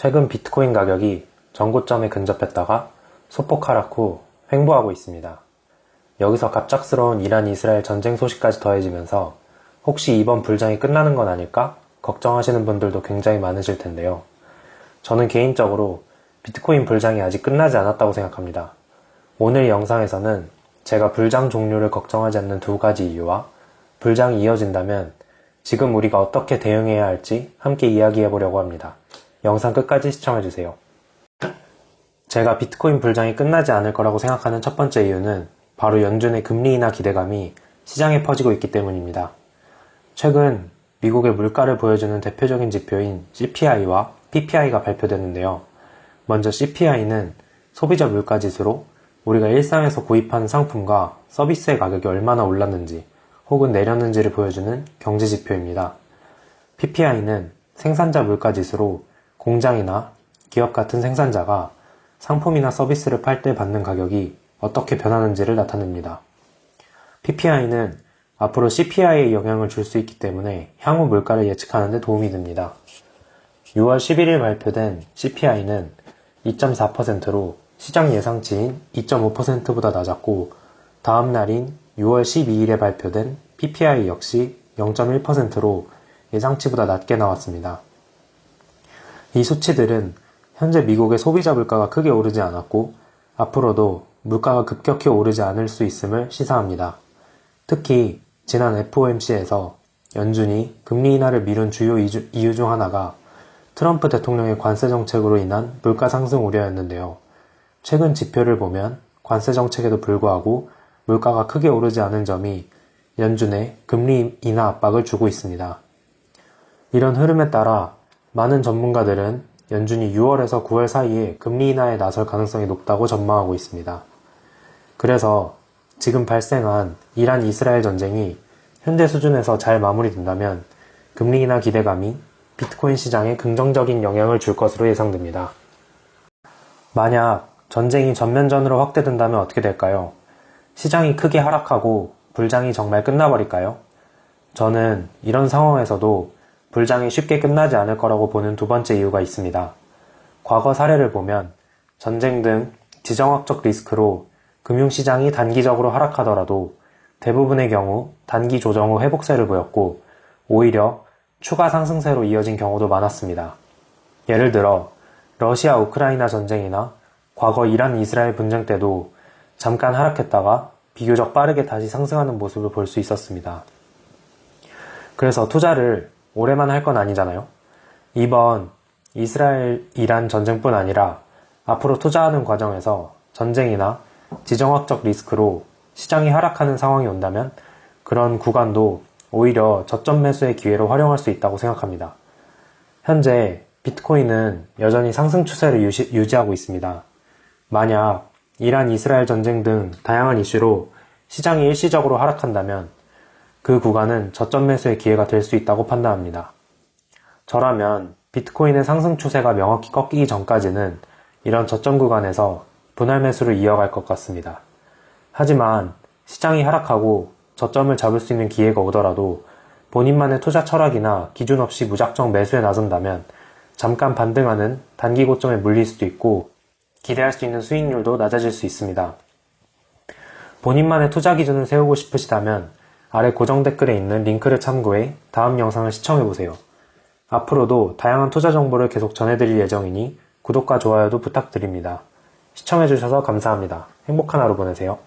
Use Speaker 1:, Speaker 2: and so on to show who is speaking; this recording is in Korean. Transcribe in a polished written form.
Speaker 1: 최근 비트코인 가격이 전고점에 근접했다가 소폭 하락 후 횡보하고 있습니다. 여기서 갑작스러운 이란 이스라엘 전쟁 소식까지 더해지면서 혹시 이번 불장이 끝나는 건 아닐까 걱정하시는 분들도 굉장히 많으실 텐데요. 저는 개인적으로 비트코인 불장이 아직 끝나지 않았다고 생각합니다. 오늘 영상에서는 제가 불장 종료를 걱정하지 않는 두 가지 이유와 불장이 이어진다면 지금 우리가 어떻게 대응해야 할지 함께 이야기해보려고 합니다. 영상 끝까지 시청해주세요. 제가 비트코인 불장이 끝나지 않을 거라고 생각하는 첫 번째 이유는 바로 연준의 금리 인하 기대감이 시장에 퍼지고 있기 때문입니다. 최근 미국의 물가를 보여주는 대표적인 지표인 CPI와 PPI가 발표됐는데요. 먼저 CPI는 소비자 물가지수로 우리가 일상에서 구입하는 상품과 서비스의 가격이 얼마나 올랐는지 혹은 내렸는지를 보여주는 경제지표입니다. PPI는 생산자 물가지수로 공장이나 기업 같은 생산자가 상품이나 서비스를 팔 때 받는 가격이 어떻게 변하는지를 나타냅니다. PPI는 앞으로 CPI에 영향을 줄 수 있기 때문에 향후 물가를 예측하는 데 도움이 됩니다. 6월 11일 발표된 CPI는 2.4%로 시장 예상치인 2.5%보다 낮았고 다음 날인 6월 12일에 발표된 PPI 역시 0.1%로 예상치보다 낮게 나왔습니다. 이 수치들은 현재 미국의 소비자 물가가 크게 오르지 않았고 앞으로도 물가가 급격히 오르지 않을 수 있음을 시사합니다. 특히 지난 FOMC에서 연준이 금리 인하를 미룬 주요 이유 중 하나가 트럼프 대통령의 관세 정책으로 인한 물가 상승 우려였는데요. 최근 지표를 보면 관세 정책에도 불구하고 물가가 크게 오르지 않은 점이 연준의 금리 인하 압박을 주고 있습니다. 이런 흐름에 따라 많은 전문가들은 연준이 6월에서 9월 사이에 금리 인하에 나설 가능성이 높다고 전망하고 있습니다. 그래서 지금 발생한 이란 이스라엘 전쟁이 현재 수준에서 잘 마무리된다면 금리 인하 기대감이 비트코인 시장에 긍정적인 영향을 줄 것으로 예상됩니다. 만약 전쟁이 전면전으로 확대된다면 어떻게 될까요? 시장이 크게 하락하고 불장이 정말 끝나버릴까요? 저는 이런 상황에서도 불장이 쉽게 끝나지 않을 거라고 보는 두 번째 이유가 있습니다. 과거 사례를 보면 전쟁 등 지정학적 리스크로 금융시장이 단기적으로 하락하더라도 대부분의 경우 단기 조정 후 회복세를 보였고 오히려 추가 상승세로 이어진 경우도 많았습니다. 예를 들어 러시아 우크라이나 전쟁이나 과거 이란 이스라엘 분쟁 때도 잠깐 하락했다가 비교적 빠르게 다시 상승하는 모습을 볼 수 있었습니다. 그래서 투자를 오래만 할 건 아니잖아요. 이번 이스라엘-이란 전쟁뿐 아니라 앞으로 투자하는 과정에서 전쟁이나 지정학적 리스크로 시장이 하락하는 상황이 온다면 그런 구간도 오히려 저점 매수의 기회로 활용할 수 있다고 생각합니다. 현재 비트코인은 여전히 상승 추세를 유지하고 있습니다. 만약 이란 이스라엘 전쟁 등 다양한 이슈로 시장이 일시적으로 하락한다면 그 구간은 저점 매수의 기회가 될 수 있다고 판단합니다. 저라면 비트코인의 상승 추세가 명확히 꺾이기 전까지는 이런 저점 구간에서 분할 매수를 이어갈 것 같습니다. 하지만 시장이 하락하고 저점을 잡을 수 있는 기회가 오더라도 본인만의 투자 철학이나 기준 없이 무작정 매수에 나선다면 잠깐 반등하는 단기 고점에 물릴 수도 있고 기대할 수 있는 수익률도 낮아질 수 있습니다. 본인만의 투자 기준을 세우고 싶으시다면 아래 고정 댓글에 있는 링크를 참고해 다음 영상을 시청해보세요. 앞으로도 다양한 투자 정보를 계속 전해드릴 예정이니 구독과 좋아요도 부탁드립니다. 시청해주셔서 감사합니다. 행복한 하루 보내세요.